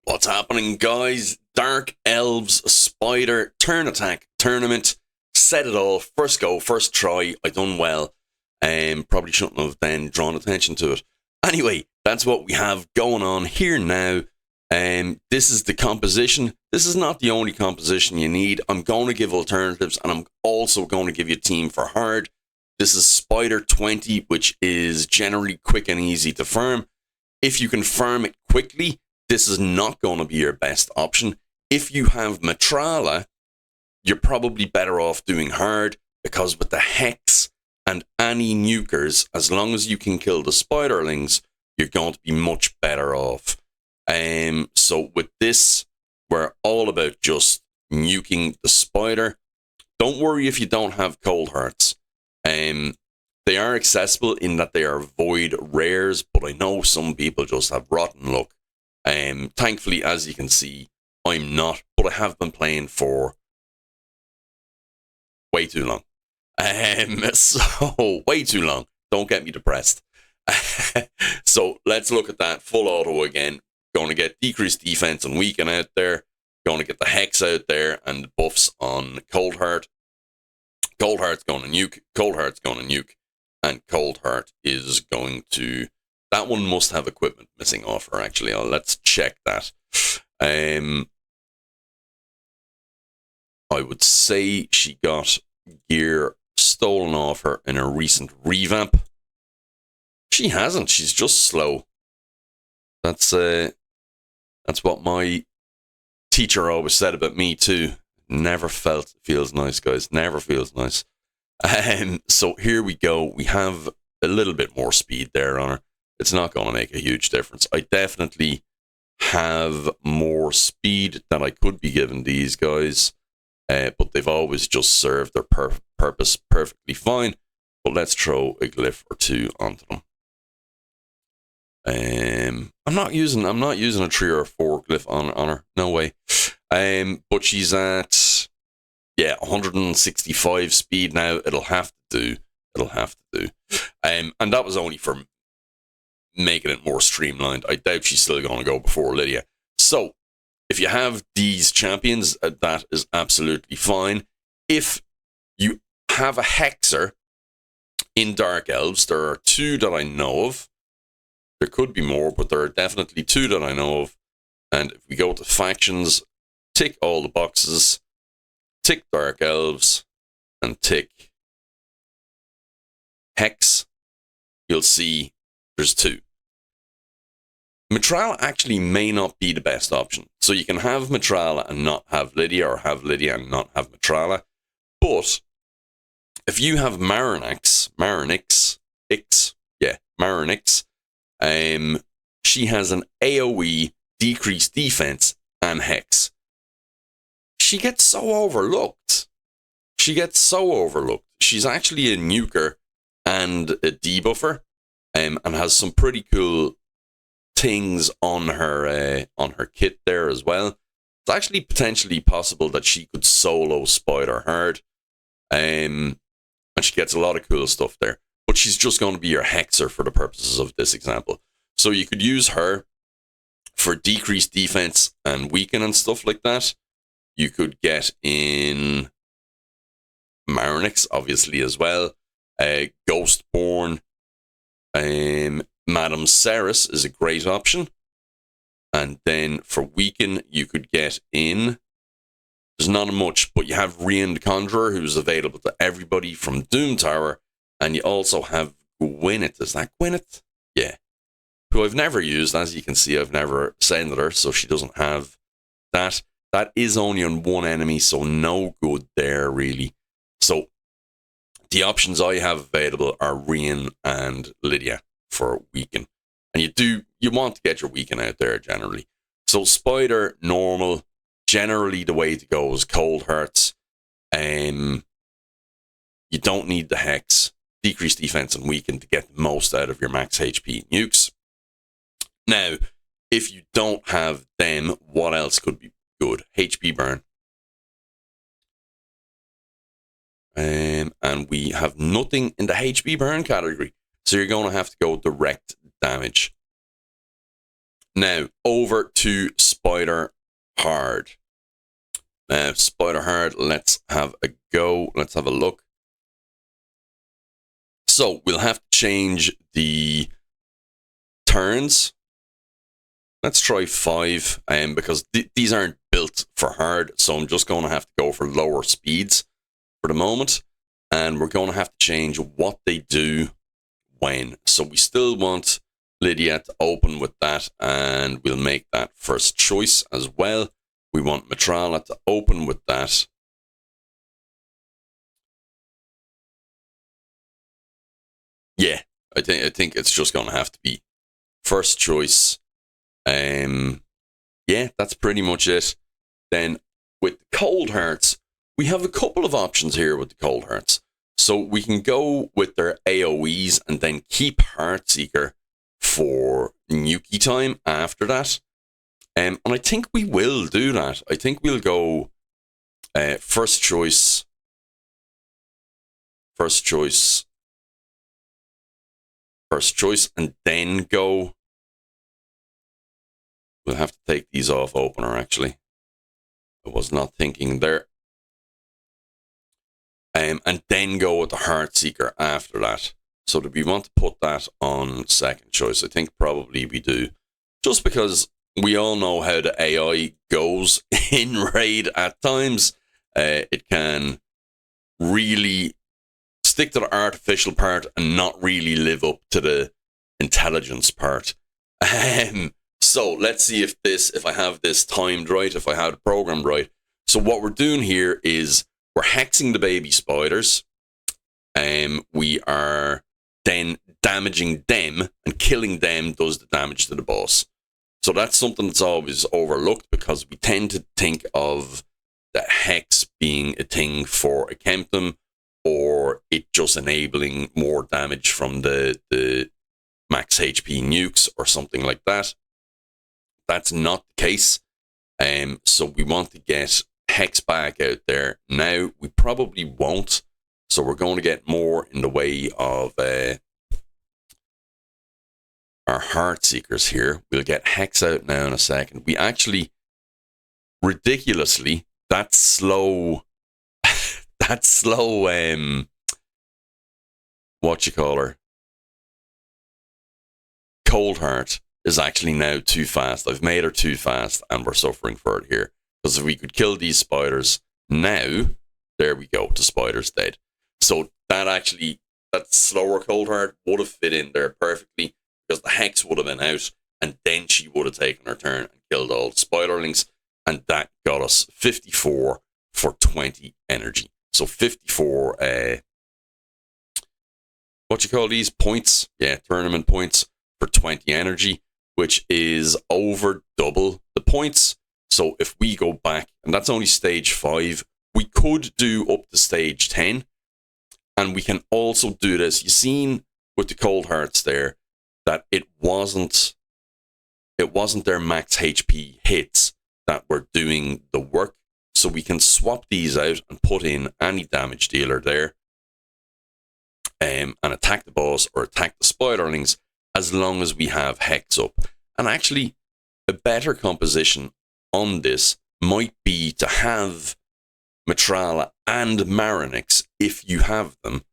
What's happening, guys? Dark Elves Spider Turn Attack Tournament. Set it all. First go, first try. I done well. Probably shouldn't have then drawn attention to it. Anyway, that's what we have going on here now. This is the composition. This is not the only composition you need. I'm going to give alternatives, and I'm also going to give you a team for hard. This is Spider 20, which is generally quick and easy to farm. If you can farm it quickly, this is not going to be your best option. If you have Matrala, you're probably better off doing hard, because with the Hex and any nukers, as long as you can kill the Spiderlings, you're going to be much better off. So with this, we're all about just nuking the Spider. Don't worry if you don't have Cold Hearts. They are accessible in that they are void rares, but I know some people just have rotten luck. Thankfully, as you can see, I'm not, but I have been playing for way too long. So, way too long. Don't get me depressed. So, let's look at that full auto again. Going to get decreased defense and weaken out there. Going to get the Hex out there and the buffs on Cold Heart. Cold Heart's going to nuke. Cold Heart's going to nuke. And Cold Heart is going to... That one must have equipment missing off her, actually. Let's check that. I would say she got gear stolen off her in a recent revamp. She hasn't. She's just slow. That's what my teacher always said about me too. Never felt it feels nice, guys. Never feels nice. So here we go. We have a little bit more speed there on her. It's not going to make a huge difference. I definitely have more speed than I could be giving these guys. But they've always just served their purpose perfectly fine. But let's throw a glyph or two onto them. I'm not using a 3 or 4 glyph on her. No way. But she's at 165 speed now. It'll have to do. And that was only for making it more streamlined. I doubt she's still going to go before Lydia. So, if you have these champions, that is absolutely fine. If you have a Hexer in Dark Elves, there are 2 that I know of. There could be more, but there are definitely 2 that I know of. And if we go to factions, tick all the boxes, tick Dark Elves, and tick Hex, you'll see there's 2. Matrala actually may not be the best option. So you can have Matrala and not have Lydia, or have Lydia and not have Matrala. But if you have Marinix, she has an AoE, decreased defense, and Hex. She gets so overlooked. She's actually a nuker and a debuffer, and has some pretty cool things on her kit there as well. It's actually potentially possible that she could solo Spider hard, and she gets a lot of cool stuff there. But she's just going to be your Hexer for the purposes of this example. So you could use her for decreased defense and weaken and stuff like that. You could get in Marinix, obviously, as well. Ghostborn. Madame Ceres is a great option. And then for weaken, you could get in... There's not much, but you have Rian Conjurer, who's available to everybody from Doom Tower. And you also have Gwyneth. Is that Gwyneth? Yeah. Who I've never used. As you can see, I've never sent her, so she doesn't have that. That is only on one enemy, so no good there, really. So, the options I have available are Rian and Lydia for weaken. And you want to get your weaken out there, generally. So, Spider, normal. Generally, the way to go is Cold Hearts. You don't need the Hex. Decrease defense and weaken to get the most out of your max HP nukes. Now, if you don't have them, what else could be good? HP burn. And we have nothing in the HP burn category. So you're going to have to go direct damage. Now, over to Spider Hard. Spider Hard, let's have a go. Let's have a look. So we'll have to change the turns. Let's try 5, because these aren't built for hard, so I'm just going to have to go for lower speeds for the moment, and we're going to have to change what they do when. So we still want Lydia to open with that, and we'll make that first choice as well. We want Matrala to open with that. Yeah, I think it's just going to have to be first choice. Yeah, that's pretty much it. Then with the Cold Hearts, we have a couple of options here with the Cold Hearts. So we can go with their AoEs and then keep Heartseeker for Nuki time after that. And I think we will do that. I think we'll go first choice, and then go. We'll have to take these off opener, actually. I was not thinking there. And then go with the Heartseeker after that. So do we want to put that on second choice? I think probably we do. Just because we all know how the AI goes in Raid at times. It can really stick to the artificial part and not really live up to the intelligence part. So let's see if I have this timed right, if I have it programmed right. So what we're doing here is we're hexing the baby spiders. We are then damaging them, and killing them does the damage to the boss. So that's something that's always overlooked, because we tend to think of the hex being a thing for a Kemptum, or it just enabling more damage from the max HP nukes or something like that. That's not the case. So we want to get hex back out there. Now, we probably won't. So we're going to get more in the way of our Heartseekers here. We'll get hex out now in a second. We actually, ridiculously, that slow, what you call her? Cold Heart is actually now too fast. I've made her too fast, and we're suffering for it here. Because if we could kill these spiders now, there we go, the spider's dead. So that slower Cold Heart would have fit in there perfectly, because the hex would have been out, and then she would have taken her turn and killed all the spiderlings, and that got us 54 for 20 energy. So 54, what you call these? Points? Yeah, tournament points for 20 energy, which is over double the points. So if we go back, and that's only stage 5, we could do up to stage 10, and we can also do this. You've seen with the Cold Hearts there that it wasn't their max HP hits that were doing the work. So we can swap these out and put in any damage dealer there, and attack the boss or attack the spiderlings, as long as we have hex up. And actually, a better composition on this might be to have Matrala and Marinix, if you have them,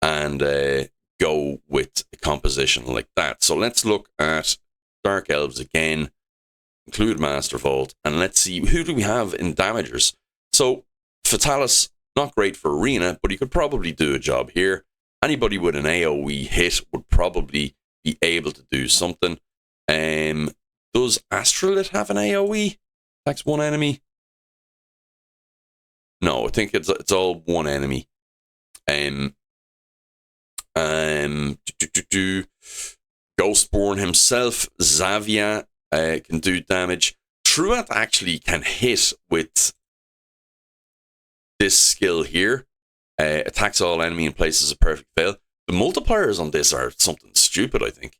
and go with a composition like that. So let's look at Dark Elves again, include Master Vault, and let's see, who do we have in damagers? So Fatalis, not great for Arena, but he could probably do a job here. Anybody with an AoE hit would probably be able to do something. Does Astralit have an AoE? Attacks one enemy? No, I think it's all one enemy. Ghostborn himself, Xavier, can do damage. Truat actually can hit with this skill here. Attacks all enemy and places a perfect fail. The multipliers on this are something stupid, I think.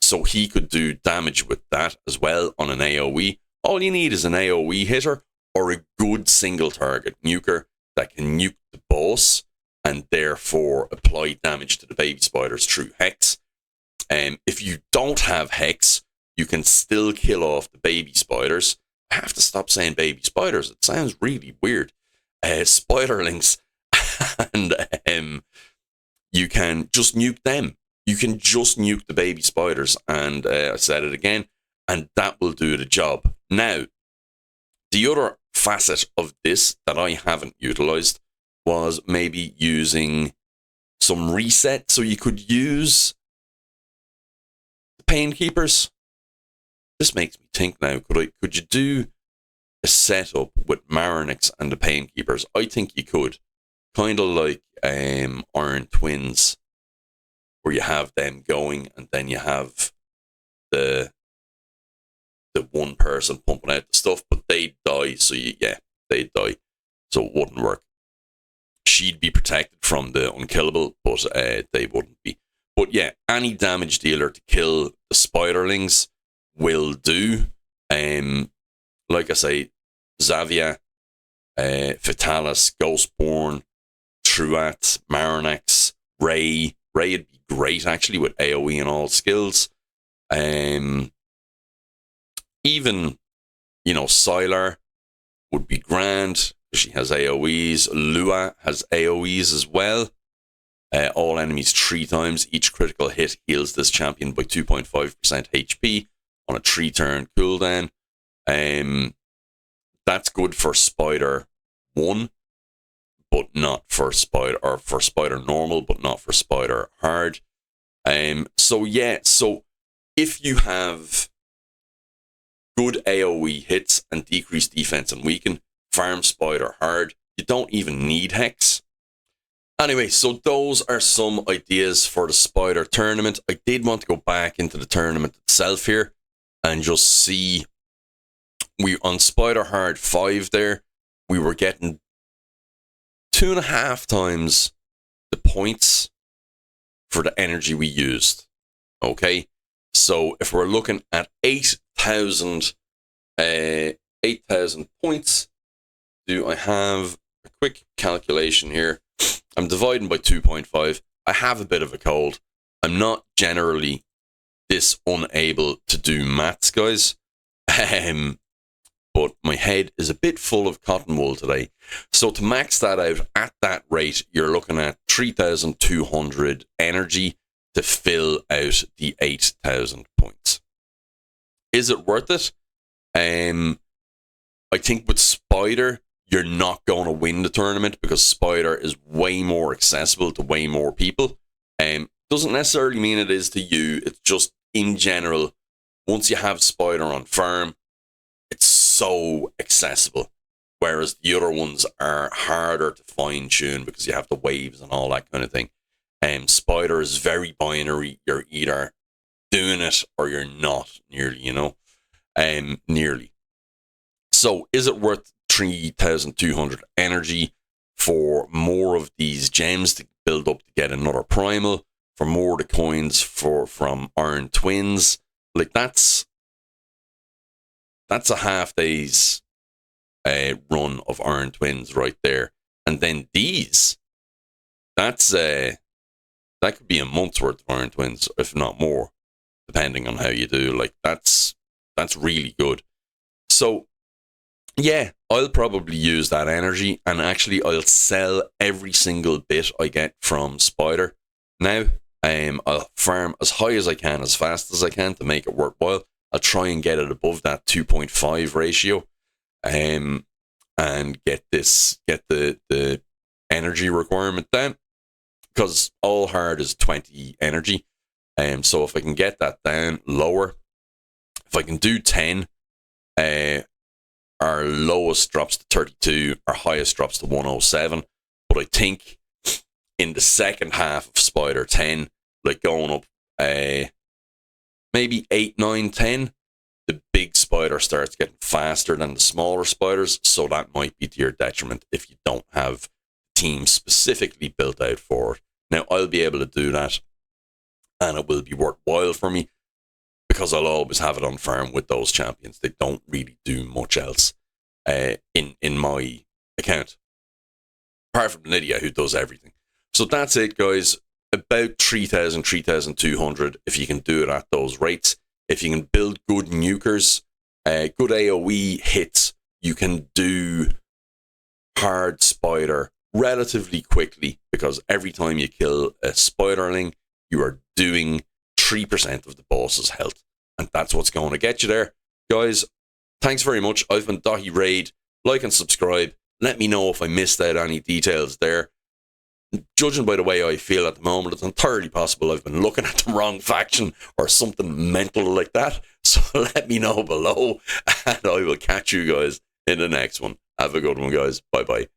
So he could do damage with that as well on an AoE. All you need is an AoE hitter or a good single target nuker that can nuke the boss and therefore apply damage to the baby spiders through Hex. If you don't have Hex, you can still kill off the baby spiders. I have to stop saying baby spiders. It sounds really weird. Spiderlings. And you can just nuke them. You can just nuke the baby spiders. And I said it again. And that will do the job. Now, the other facet of this that I haven't utilized was maybe using some reset. So you could use the Painkeepers. This makes me think now, could you do a setup with Marinix and the Painkeepers? I think you could. Kind of like Iron Twins, where you have them going and then you have the one person pumping out the stuff, but they'd die, so they'd die. So it wouldn't work. She'd be protected from the unkillable, but they wouldn't be. But yeah, any damage dealer to kill the spiderlings will do. Like I say, Xavia, Fatalis, Ghostborn, Truat, Marinax, Ray. Ray would be great actually with AoE and all skills. Even, Sylar would be grand. She has AoEs. Lua has AoEs as well. All enemies 3 times. Each critical hit heals this champion by 2.5% HP on a 3-turn cooldown. That's good for Spider 1, but not for Spider, or for Spider normal, but not for Spider hard. So if you have good AoE hits and decreased defense and weaken, farm Spider hard. You don't even need Hex. Anyway, so those are some ideas for the Spider tournament. I did want to go back into the tournament itself here and just see. We on Spider Hard 5 there, we were getting 2.5 times the points for the energy we used. Okay, so if we're looking at 8,000 points, do I have a quick calculation here? I'm dividing by 2.5. I have a bit of a cold. I'm not generally this unable to do maths, guys. But my head is a bit full of cotton wool today. So to max that out at that rate, you're looking at 3,200 energy to fill out the 8,000 points. Is it worth it? I think with Spider, you're not going to win the tournament because Spider is way more accessible to way more people. Doesn't necessarily mean it is to you. It's just in general, once you have Spider on farm, it's so accessible. Whereas the other ones are harder to fine tune because you have the waves and all that kind of thing. Spider is very binary. You're either doing it or you're not, nearly, nearly. So is it worth 3,200 energy for more of these gems to build up to get another primal, for more of the coins from Iron Twins? Like that's a half day's run of Iron Twins right there. And then these, that could be a month's worth of Iron Twins, if not more, depending on how you do. Like that's really good. So yeah, I'll probably use that energy, and actually I'll sell every single bit I get from Spider. Now, I'll farm as high as I can, as fast as I can to make it worthwhile. I'll try and get it above that 2.5 ratio, and get the energy requirement down, because all hard is 20 energy. So if I can get that down lower, if I can do 10, our lowest drops to 32, our highest drops to 107. But I think in the second half of Spider 10, like going up maybe 8, 9, 10, the big spider starts getting faster than the smaller spiders. So that might be to your detriment if you don't have teams specifically built out for it. Now, I'll be able to do that, and it will be worthwhile for me, because I'll always have it on farm with those champions. They don't really do much else in my account, apart from Lydia, who does everything. So that's it, guys. About 3,000, 3,200, if you can do it at those rates. if you can build good nukers, good AoE hits, you can do hard spider relatively quickly, because every time you kill a spiderling, you are doing 3% of the boss's health. And that's what's going to get you there. Guys, thanks very much. I've been Dahi Raid. Like and subscribe. Let me know if I missed out any details there. Judging by the way I feel at the moment, it's entirely possible I've been looking at the wrong faction or something mental like that. So let me know below, and I will catch you guys in the next one. Have a good one, guys. Bye-bye.